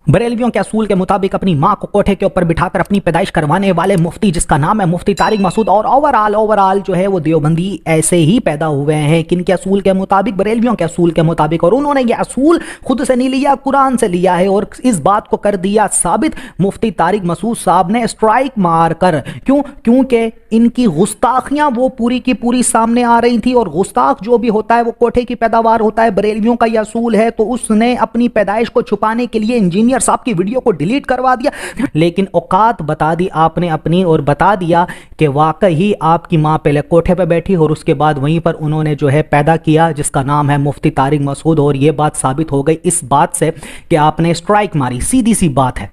बरेलवियों के असूल के मुताबिक अपनी मां को कोठे के ऊपर बिठाकर अपनी पैदाइश करवाने वाले मुफ्ती, जिसका नाम है मुफ्ती तारिक मसूद, और ओवरऑल जो है वो देवबंदी ऐसे ही पैदा हुए हैं किनके असूल के मुताबिक, बरेलवियों के असूल के मुताबिक। और उन्होंने ये असूल खुद से नहीं लिया, कुरान से लिया है और इस बात को कर दिया साबित मुफ्ती तारिक मसूद साहब ने स्ट्राइक मारकर। क्योंकि इनकी गुस्ताखियां वो पूरी की पूरी सामने आ रही थी, और गुस्ताख जो भी होता है वो कोठे की पैदावार होता है। बरेलवियों का यह असूल है, तो उसने अपनी पैदाइश को छुपाने के लिए इंजीनियर साहब की वीडियो को डिलीट करवा दिया, लेकिन औकात बता दी आपने अपनी और बता दिया कि वाकई आपकी मां पहले कोठे पे बैठी और उसके बाद वहीं पर उन्होंने जो है पैदा किया, जिसका नाम है मुफ्ती तारिक मसूद। और यह बात साबित हो गई इस बात से कि आपने स्ट्राइक मारी, सीधी सी बात है।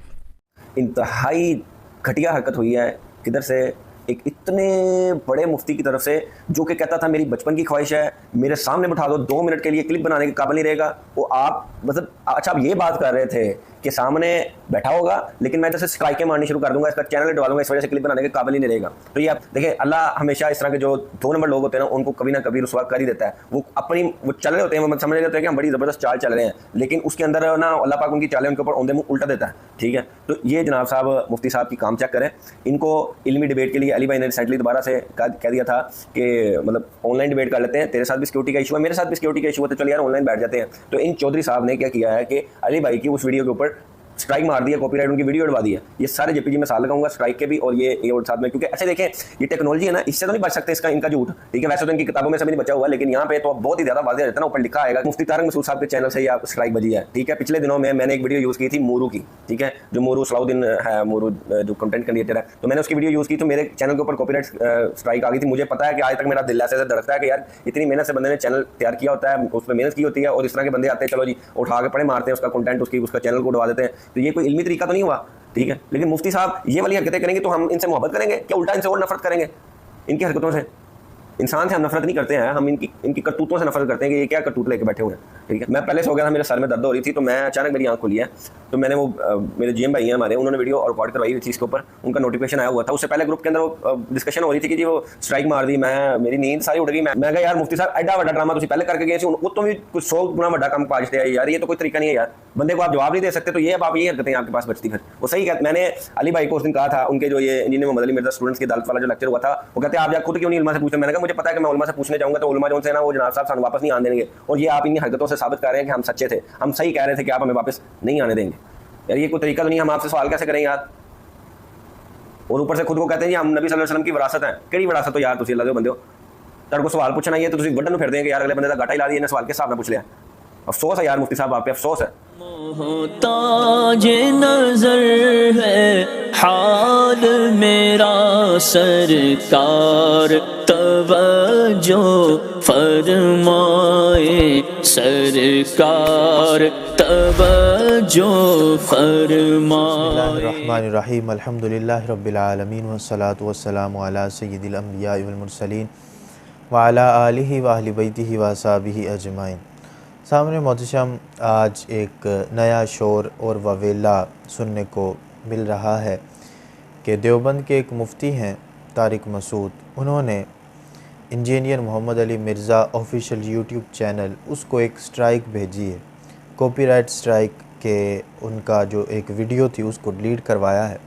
इंतहाई घटिया हरकत हुई है। किधर से? एक इतने बड़े मुफ्ती की तरफ से, जो कि कहता था मेरी बचपन की ख्वाहिश है, मेरे सामने बिठा दो, 2 मिनट के लिए क्लिप बनाने के काबिल नहीं रहेगा वो। आप मतलब अच्छा, आप ये बात कर रहे थे कि सामने बैठा होगा लेकिन मैं जैसे स्ट्राइकें मारनी शुरू कर दूंगा, इसका चैनल डलवा दूंगा, इस वजह से क्लिप बनाने के काबिल ही नहीं रहेगा। तो ये आप देखिए, अल्लाह हमेशा इस तरह के जो 2 नंबर लोग होते हैं ना, उनको कभी ना कभी रुसवा कर ही देता है। वो अपनी वो चल रहे होते हैं, वो समझ रहे होते हैं कि हम बड़ी ज़बरदस्त चाल चल रहे हैं, लेकिन उसके अंदर ना अल्लाह पाक उनकी चालें उनके ऊपर औंधे मुँह उल्टा देता है। ठीक है, तो ये जनाब साहब मुफ्ती साहब की काम चेक करें। इनको इल्मी डिबेट के लिए अली भाई ने रिसेंटली दोबारा से कह दिया था कि मतलब ऑनलाइन डिबेट कर लेते हैं, तेरे साथ भी सिक्योरिटी का इशू है, मेरे साथ भी सिक्योरिटी का इशू है, तो चल यार ऑनलाइन बैठ जाते हैं। तो इन चौधरी साहब ने क्या किया है कि अली भाई की उस वीडियो के ऊपर स्ट्राइक मार दिया, कॉपीराइट उनकी वीडियो उड़वा दी है। ये सारे जेपीजी में साल लगाऊंगा स्ट्राइक के भी और ये और साथ में, क्योंकि ऐसे देखें ये टेक्नोलॉजी है ना, इससे तो नहीं बच सकते इसका इनका झूठ। ठीक है, वैसे तो इनकी किताबों में से भी नहीं बचा हुआ, लेकिन यहाँ पे तो बहुत ही ज्यादा वाज़ेह रहता है ना, ऊपर लिखा आएगा मुफ्ती तारिक मसूद साहब के चैनल से आप स्ट्राइक बजी है। ठीक है, पिछले दिनों में मैंने एक वीडियो यूज़ की थी मोरू की। ठीक है, जो मोरू सलाउद्दीन है, मोरू जो कंटेंट क्रिएटर है, तो मैंने उसकी वीडियो यूज़ की, तो मेरे चैनल के ऊपर कॉपीराइट स्ट्राइक आ गई थी। मुझे पता है कि आज तक मेरा दिल ऐसे धड़कता है कि यार इतनी मेहनत से बंदे ने चैनल तैयार किया होता है, उसमें मेहनत की होती है, और इस तरह के बंदे आते हैं, चलो जी उठा के पड़े मारते हैं उसका कंटेंट, उसका चैनल को उड़वा देते हैं। तो ये कोई इल्मी तरीका तो नहीं हुआ। ठीक है, लेकिन मुफ्ती साहब ये वाली हरकतें करेंगे तो हम इनसे मोहब्बत करेंगे क्या? उल्टा इनसे और नफरत करेंगे इनकी हरकतों से। इंसान से हम नफरत नहीं करते हैं, हम इनकी करतूतों से नफरत करते हैं कि ये क्या करतूत लेके बैठे हुए हैं। ठीक है, मैं पहले सो गया था, मेरे सर में दर्द हो रही थी, तो मैं अचानक मेरी आंख खुली है, तो मैंने वो मेरे जीएम भाई हैं हमारे, उन्होंने वीडियो रिकॉर्ड करवाई हुई थी इसके ऊपर, उनका नोटिफिकेशन आया हुआ था। उससे पहले ग्रुप के अंदर वो डिस्कशन हो रही थी कि जी वो स्ट्राइक मार दी, मेरी नींद सारी उड़ गई। मैं कहा यार मुफ्ती साहब एडा बड़ा ड्रामा तुम पहले करके गए, वो तो भी कुछ 100 गुना बड़ा काम पाजते हैं यार, ये तो कोई तरीका नहीं है यार, बंदे को आप जवाब नहीं दे सकते, तो ये अब आप ये हरकतें आपके पास बचती। फिर वो सही कहते, मैंने अली भाई को उस दिन कहा था, उनके जो ये इंजीनियर मोहम्मद अली मिर्जा स्टूडेंट्स की अदालत वाला जो लेक्चर हुआ था, वो कहते हैं आप खुद क्यों नहीं उलमा से पूछते? मैंने कहा मुझे पता है कि मैं उलमा से पूछने जाऊंगा तो उलमा जो से ना वो जनाब साहब सानू वापस नहीं आने देंगे, और ये आप इन हरकतों से साबित कर रहे हैं कि हम सच्चे थे, हम सही कह रहे थे कि आप हमें वापस नहीं आने देंगे। यार ये कोई तरीका तो नहीं, हम आपसे सवाल कैसे करें यार? और ऊपर से खुद को कहते हैं जी हम नबी सल्लल्लाहु अलैहि वसल्लम की विरासत है। केड़ी विरासत हो यार, तुसी अल्लाह दे बंदे हो, तेरे को सवाल पूछना ही है तो तुसी गड्ढे में फिर देंगे यार, अगले बंदे का घाटा ही ला दिया, सवाल के हिसाब में पूछ लिया। अफसोस है यार मुफ्ती साहब, आप पे अफसोस है। मोहताज नजर है हाल मेरा सरकार, तवज्जो फरमाए सरकार, तवज्जो फरमाए। बिस्मिल्लाहिर्रहमानिर्रहीम, अल्हम्दुलिल्लाहि रब्बिल आलमीन वस्सलातु वस्सलामु अला सय्यिदिल अंबिया वल मुरसलीन व अला आलिहि व अहलि बैतिहि व असहाबिहि अजमाइन। सामने मोहतरम, आज एक नया शोर और ववेला सुनने को मिल रहा है कि देवबंद के एक मुफ्ती हैं तारिक मसूद, उन्होंने engineer Mohammad Ali Mirza official YouTube channel, उसको एक स्ट्राइक भेजी है, कॉपीराइट स्ट्राइक के उनका जो एक वीडियो थी उसको डिलीट करवाया है।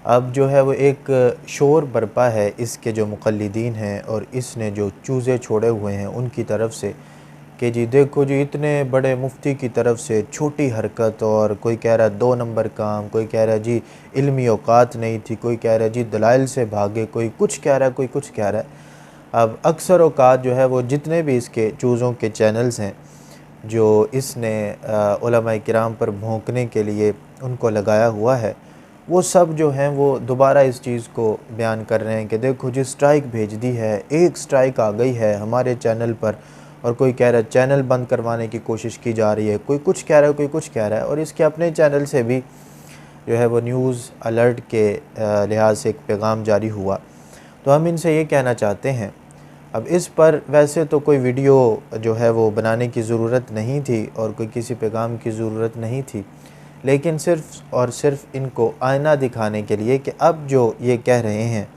अब जो है वो एक शोर बरपा है इसके जो मुक़ल्लिदीन हैं और इसने जो चूज़े छोड़े हुए हैं उनकी तरफ से कि जी देखो जी इतने बड़े मुफ्ती की तरफ से छोटी हरकत, और कोई कह रहा है 2 नंबर काम, कोई कह रहा है जी इल्मी औकात नहीं थी, कोई कह रहा है जी दलाइल से भागे, कोई कुछ कह रहा है, कोई कुछ कह रहा है। अब अक्सर औकात जो है वो जितने भी इसके चूज़ों के चैनल्स हैं जो इसने उलमाए किराम पर भौंकने के लिए उनको लगाया हुआ है, वो सब जो हैं वो दोबारा इस चीज़ को बयान कर रहे हैं कि देखो जी स्ट्राइक भेज दी है, एक स्ट्राइक आ गई है हमारे चैनल पर, और कोई कह रहा है चैनल बंद करवाने की कोशिश की जा रही है, कोई कुछ कह रहा है, कोई कुछ कह रहा है। और इसके अपने चैनल से भी जो है वो न्यूज़ अलर्ट के लिहाज से एक पैगाम जारी हुआ। तो हम इनसे ये कहना चाहते हैं, अब इस पर वैसे तो कोई वीडियो जो है वो बनाने की ज़रूरत नहीं थी और कोई किसी पैगाम की ज़रूरत नहीं थी, लेकिन सिर्फ़ और सिर्फ इनको आईना दिखाने के लिए कि अब जो ये कह रहे हैं,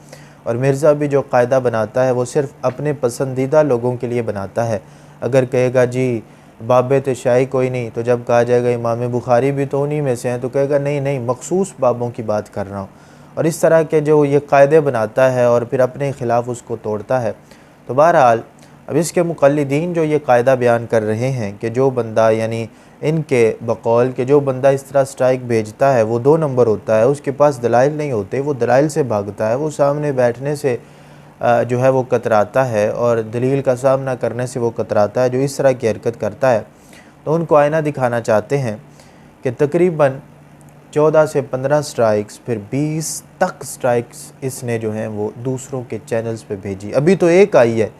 और मिर्ज़ा भी जो कायदा बनाता है वो सिर्फ़ अपने पसंदीदा लोगों के लिए बनाता है। अगर कहेगा जी बाबे तो शाही कोई नहीं, तो जब कहा जाएगा इमाम बुखारी भी तो उन्हीं में से हैं, तो कहेगा नहीं नहीं मखसूस बाबों की बात कर रहा हूँ। और इस तरह के जो ये कायदे बनाता है और फिर अपने ख़िलाफ़ उसको तोड़ता है। तो बहरहाल अब इसके मुक़ल्लिदीन जो ये कायदा बयान कर रहे हैं कि जो बंदा यानी इनके बकौल कि जो बंदा इस तरह स्ट्राइक भेजता है वो 2 नंबर होता है, उसके पास दलाइल नहीं होते, वो दलाइल से भागता है, वो सामने बैठने से जो है वो कतराता है और दलील का सामना करने से वो कतराता है। जो इस तरह की हरकत करता है तो उनको आईना दिखाना चाहते हैं कि तकरीबन 14 से 15 स्ट्राइक्स फिर 20 तक स्ट्राइक्स इसने जो हैं वो दूसरों के चैनल्स पे भेजी। अभी तो एक आई है,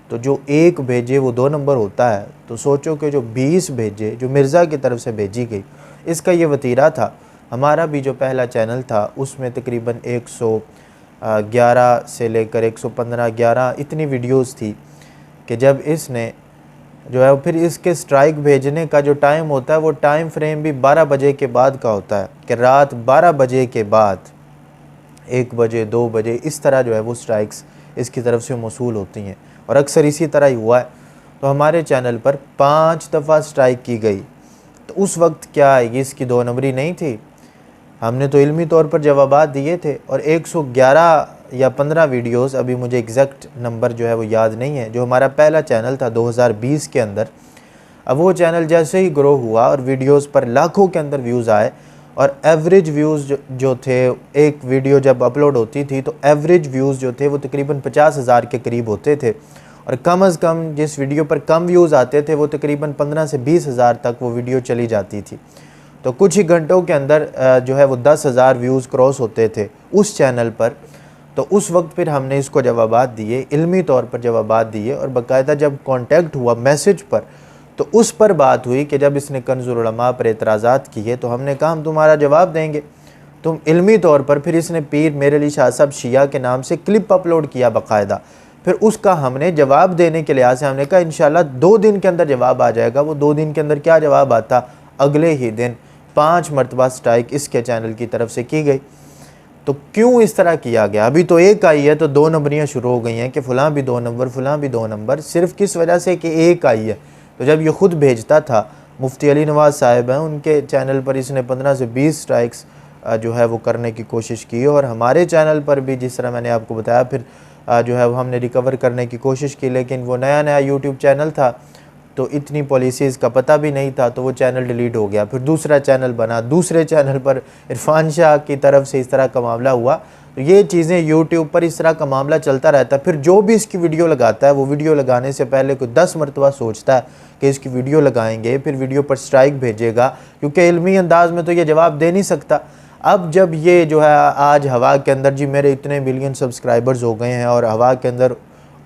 तो जो एक भेजे वो 2 नंबर होता है, तो सोचो कि जो 20 भेजे जो मिर्ज़ा की तरफ से भेजी गई, इसका ये वतीरा था। हमारा भी जो पहला चैनल था उसमें तकरीबन 111 से लेकर 115 11 इतनी वीडियोस थी कि जब इसने जो है फिर इसके स्ट्राइक भेजने का जो टाइम होता है वो टाइम फ्रेम भी 12 बजे के बाद का होता है कि रात 12 बजे के बाद 1 बजे 2 बजे इस तरह जो है वो स्ट्राइक्स इसकी तरफ से मौसूल होती हैं, और अक्सर इसी तरह ही हुआ है। तो हमारे चैनल पर 5 दफ़ा स्ट्राइक की गई। तो उस वक्त क्या ये इसकी 2 नंबरी नहीं थी, हमने तो इल्मी तौर पर जवाबात दिए थे। और 111 या 15 वीडियोस, अभी मुझे एग्जैक्ट नंबर जो है वो याद नहीं है, जो हमारा पहला चैनल था 2020 के अंदर। अब वो चैनल जैसे ही ग्रो हुआ और वीडियोस पर लाखों के अंदर व्यूज़ आए, और एवरेज व्यूज़ जो थे, एक वीडियो जब अपलोड होती थी तो एवरेज व्यूज़ जो थे वो तकरीबन 50,000 के करीब होते थे, और कम अज़ कम जिस वीडियो पर कम व्यूज़ आते थे वो तकरीबन 15 से 20,000 तक वो वीडियो चली जाती थी। तो कुछ ही घंटों के अंदर जो है वो 10,000 व्यूज़ क्रॉस होते थे उस चैनल पर। तो उस वक्त फिर हमने इसको जवाबात दिए, इल्मी तौर पर जवाबात दिए, और बाकायदा जब कांटेक्ट हुआ मैसेज पर तो उस पर बात हुई कि जब इसने कंज़ुल उलमा पर एतराज़ात किए तो हमने कहा हम तुम्हारा जवाब देंगे। तुम इल्मी तौर पर फिर इसने पीर मेरे लिए शाह साहब शिया के नाम से क्लिप अपलोड किया बाकायदा, फिर उसका हमने जवाब देने के लिहाज से हमने कहा इंशाल्लाह 2 दिन के अंदर जवाब आ जाएगा। वो 2 दिन के अंदर क्या जवाब आता, अगले ही दिन 5 मरतबा स्ट्राइक इसके चैनल की तरफ से की गई। तो क्यों इस तरह किया गया? अभी तो एक आई है तो 2 नंबरियाँ शुरू हो गई हैं कि फ़लाँ भी 2 नंबर, फ़लाँ भी 2 नंबर, सिर्फ किस वजह से कि एक आई है। तो जब ये ख़ुद भेजता था, मुफ्ती अली नवाज़ साहिब हैं, उनके चैनल पर इसने 15 से 20 स्ट्राइक्स जो है वो करने की कोशिश की, और हमारे चैनल पर भी जिस तरह मैंने आपको बताया फिर जो है वो हमने रिकवर करने की कोशिश की, लेकिन वो नया यूट्यूब चैनल था तो इतनी पॉलिसीज़ का पता भी नहीं था, तो वो चैनल डिलीट हो गया। फिर दूसरा चैनल बना, दूसरे चैनल पर इरफान शाह की तरफ से इस तरह का मामला हुआ। तो ये चीज़ें यूट्यूब पर इस तरह का मामला चलता रहता है। फिर जो भी इसकी वीडियो लगाता है वो वीडियो लगाने से पहले कोई 10 मरतबा सोचता है कि इसकी वीडियो लगाएंगे, फिर वीडियो पर स्ट्राइक भेजेगा, क्योंकि इल्मी अंदाज में तो ये जवाब दे नहीं सकता। अब जब ये जो है आज हवा के अंदर जी मेरे इतने मिलियन सब्सक्राइबर्स हो गए हैं और हवा के अंदर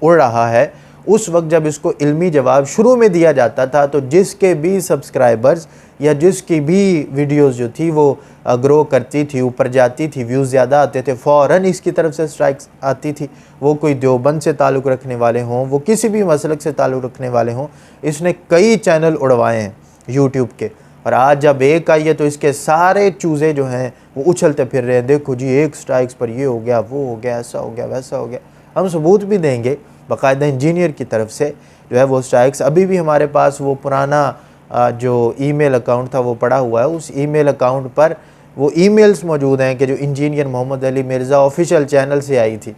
उड़ रहा है, उस वक्त जब इसको इल्मी जवाब शुरू में दिया जाता था तो जिसके भी सब्सक्राइबर्स या जिसकी भी वीडियोस जो थी वो ग्रो करती थी, ऊपर जाती थी, व्यूज़ ज़्यादा आते थे, फ़ौरन इसकी तरफ से स्ट्राइक्स आती थी। वो कोई देवबंद से ताल्लुक़ रखने वाले हों, वो किसी भी मसलक से ताल्लुक़ रखने वाले हों, इसने कई चैनल उड़वाए हैं यूट्यूब के। और आज जब एक आई है तो इसके सारे चूज़े जो हैं वो उछलते फिर रहे हैं, देखो जी एक स्ट्राइक्स पर ये हो गया, वो हो गया, ऐसा हो गया, वैसा हो गया। हम सबूत भी देंगे बाकायदा इंजीनियर की तरफ से जो है वो स्ट्राइक्स। अभी भी हमारे पास वो पुराना जो ईमेल अकाउंट था वो पड़ा हुआ है, उस ईमेल अकाउंट पर वो ईमेल्स मौजूद हैं कि जो engineer Mohammad Ali Mirza official channel से आई थी।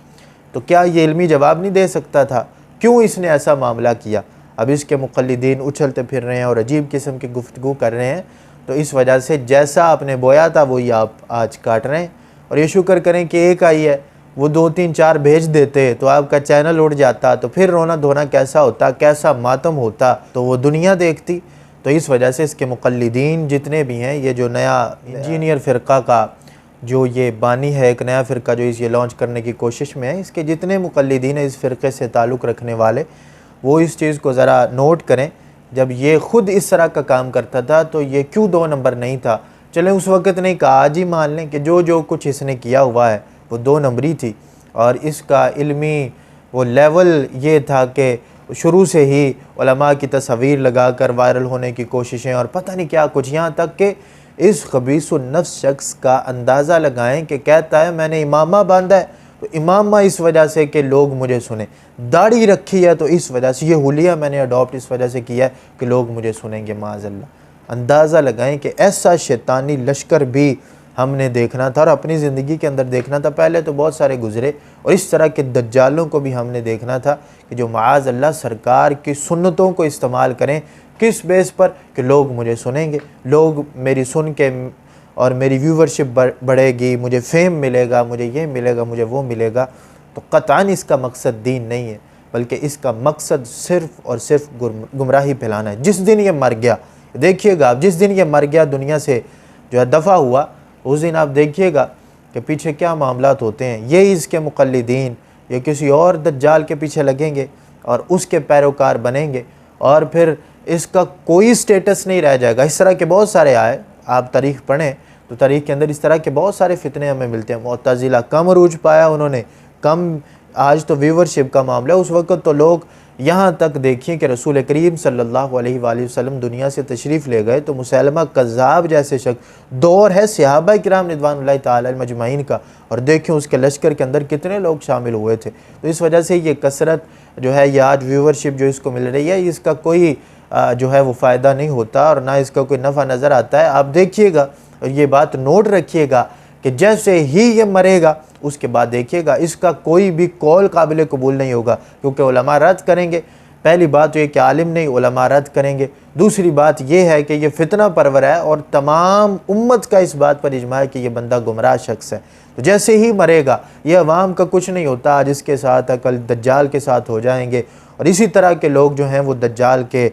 तो क्या ये इल्मी जवाब नहीं दे सकता था? क्यों इसने ऐसा मामला किया? अब इसके मुक़ल्लिदीन उछलते फिर रहे हैं और अजीब किस्म की गुफ्तगू कर रहे हैं। तो इस वजह से जैसा आपने बोया था वही आप आज काट रहे हैं। और ये शुक्र करें कि एक आई है, वो 2 3 4 भेज देते तो आपका चैनल उड़ जाता, तो फिर रोना धोना कैसा होता, कैसा मातम होता, तो वो दुनिया देखती। तो इस वजह से इसके मुक़ल्लिदीन जितने भी हैं, ये जो नया इंजीनियर फ़िरक़ा का जो ये बानी है, एक नया फ़िरक़ा जो ये लॉन्च करने की कोशिश में है, इसके जितने मुक़ल्लिदीन हैं इस फ़िरक़े से ताल्लुक़ रखने वाले, वो इस चीज़ को ज़रा नोट करें। जब ये ख़ुद इस तरह का काम करता था तो ये क्यों 2 नंबर नहीं था? चलें उस वक़्त नहीं कहा, आज ही मान लें कि जो कुछ इसने किया हुआ है वो 2 नंबरी थी। और इसका इल्मी वो लेवल ये था कि शुरू से ही उलमा की तस्वीर लगाकर वायरल होने की कोशिशें और पता नहीं क्या कुछ, यहाँ तक कि इस खबीस नफ्स शख्स का अंदाज़ा लगाएं कि कहता है मैंने इमामा बांधा है तो इमामा इस वजह से कि लोग मुझे सुने, दाढ़ी रखी है तो इस वजह से, ये हुलिया मैंने अडॉप्ट इस वजह से किया है कि लोग मुझे सुनेंगे माज़अल्लाह। अंदाज़ा लगाएं कि ऐसा शैतानी लश्कर भी हमने देखना था और अपनी ज़िंदगी के अंदर देखना था। पहले तो बहुत सारे गुज़रे और इस तरह के दज्जालों को भी हमने देखना था कि जो माज़अल्लाह सरकार की सुन्नतों को इस्तेमाल करें, किस बेस पर कि लोग मुझे सुनेंगे, लोग मेरी सुन के और मेरी व्यूवरशिप बढ़ेगी, मुझे फेम मिलेगा, मुझे ये मिलेगा, मुझे वो मिलेगा। तो क़तअन इसका मकसद दीन नहीं है, बल्कि इसका मकसद सिर्फ़ और सिर्फ गुमराही फैलाना है। जिस दिन ये मर गया, देखिएगा आप, जिस दिन ये मर गया दुनिया से जो है दफ़ा हुआ, उस दिन आप देखिएगा कि पीछे क्या मामलात होते हैं। ये इसके मुक़ल्लिदीन ये किसी और दज्जाल के पीछे लगेंगे और उसके पैरोकार बनेंगे और फिर इसका कोई स्टेटस नहीं रह जाएगा। इस तरह के बहुत सारे आए, आप तारीख़ पढ़ें तो तारीख़ के अंदर इस तरह के बहुत सारे फितने हमें मिलते हैं। मुअतज़िला कम अरूज पाया उन्होंने, कम, आज तो व्यूवरशिप का मामला है। उस वक़्त तो लोग यहाँ तक देखिए कि रसूल करीम सल्लल्लाहु अलैहि वसल्लम दुनिया से तशरीफ़ ले गए तो मुसैलमा कज़्ज़ाब जैसे शख्स, दौर है सहाबा किराम रिज़वानुल्लाहि ताला अलैहिम अजमईन का, और देखिए उसके लश्कर के अंदर कितने लोग शामिल हुए थे। तो इस वजह से ये कसरत जो है, ये आज व्यूवरशिप जो इसको मिल रही है, इसका कोई जो है वो फ़ायदा नहीं होता और ना इसका कोई नफ़ा नज़र आता है। आप देखिएगा और ये बात नोट रखिएगा कि जैसे ही ये मरेगा उसके बाद देखिएगा इसका कोई भी कौल काबिल कबूल नहीं होगा, क्योंकि उलमा रद्द करेंगे। पहली बात तो ये कि आलिम नहीं, उलमा रद्द करेंगे। दूसरी बात ये है कि ये फितना परवर है और तमाम उम्मत का इस बात पर इजमा है कि ये बंदा गुमराह शख्स है। तो जैसे ही मरेगा, ये अवाम का कुछ नहीं होता, आज इसके साथ कल दज्जाल के साथ हो जाएंगे। और इसी तरह के लोग जो हैं वो दज्जाल के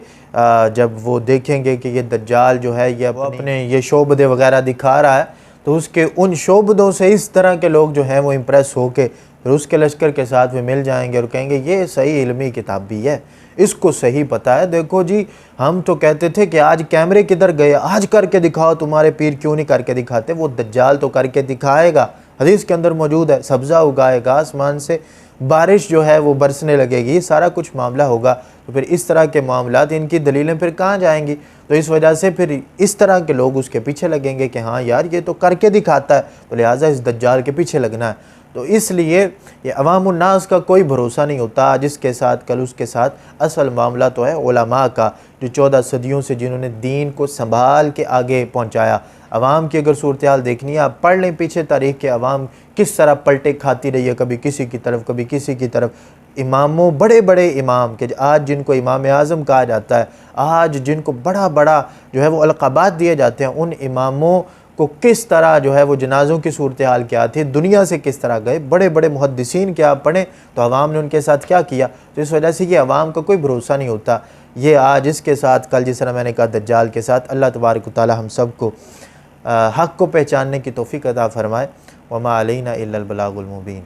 जब वो देखेंगे कि ये दज्जाल जो है ये अपने ये शोबदे वगैरह दिखा रहा है, तो उसके उन शोबदों से इस तरह के लोग जो हैं वो इम्प्रेस होके फिर उसके लश्कर के साथ वे मिल जाएंगे और कहेंगे ये सही इल्मी किताब भी है, इसको सही पता है। देखो जी, हम तो कहते थे कि आज कैमरे किधर गए, आज करके दिखाओ, तुम्हारे पीर क्यों नहीं करके दिखाते। वो दज्जाल तो करके दिखाएगा, हदीस के अंदर मौजूद है, सब्ज़ा उगाएगा, आसमान से बारिश जो है वो बरसने लगेगी, सारा कुछ मामला होगा। तो फिर इस तरह के मामलात, इनकी दलीलें फिर कहाँ जाएंगी। तो इस वजह से फिर इस तरह के लोग उसके पीछे लगेंगे कि हाँ यार ये तो करके दिखाता है, तो लिहाजा इस दज्जाल के पीछे लगना है। तो इसलिए ये अवामुन्नास का कोई भरोसा नहीं होता, जिसके साथ कल उसके साथ। असल मामला तो है उलमा का, जो 14 सदियों से जिन्होंने दीन को संभाल के आगे पहुँचाया। अवाम की अगर सूरत हाल देखनी है, आप पढ़ लें पीछे तारीख़ के, अवाम किस तरह पलटे खाती रही है, कभी किसी की तरफ कभी किसी की तरफ। इमामों, बड़े बड़े इमाम के आज जिनको इमाम आज़म कहा जाता है, आज जिनको बड़ा बड़ा जो है वो अलक़ाबात दिए जाते हैं, उन इमामों को किस तरह जो है वो जनाज़ों की सूरत हाल क्या थी, दुनिया से किस तरह गए, बड़े बड़े मुहद्दिसीन के आप पढ़ें तो अवाम ने उनके साथ क्या किया। तो इस वजह से ये अवाम का कोई भरोसा नहीं होता। ये आज इसके साथ, कल जिस तरह मैंने कहा दज्जाल के साथ। अल्लाह तबारक व तआला हम सब को हक़ को पहचानने की तौफ़ीक़ अता फ़रमाए। वमा अलैना इल्लल बलागुल मुबीन।